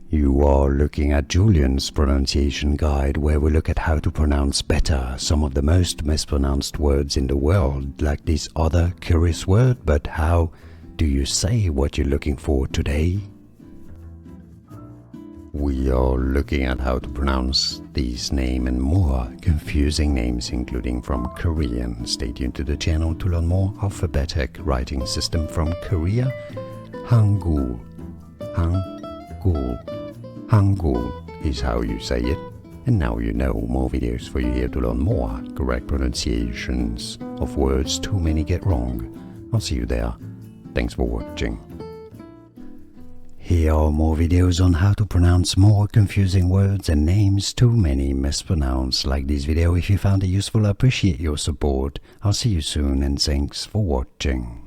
You are looking at Julian's pronunciation guide, where we look at how to pronounce better some of the most mispronounced words in the world, like this other curious word. But how do you say what you're looking for today? We are looking at how to pronounce these names and more confusing names, including from Korean. Stay tuned to the channel to learn more alphabetic writing system from Korea. Hangul. Hangul. Hangul is how you say it. And now you know. More videos for you here to learn more correct pronunciations of words too many get wrong. I'll see you there. Thanks for watching. Here are more videos on how to pronounce more confusing words and names too many mispronounced. Like this video if you found it useful. I appreciate your support. I'll see you soon and thanks for watching.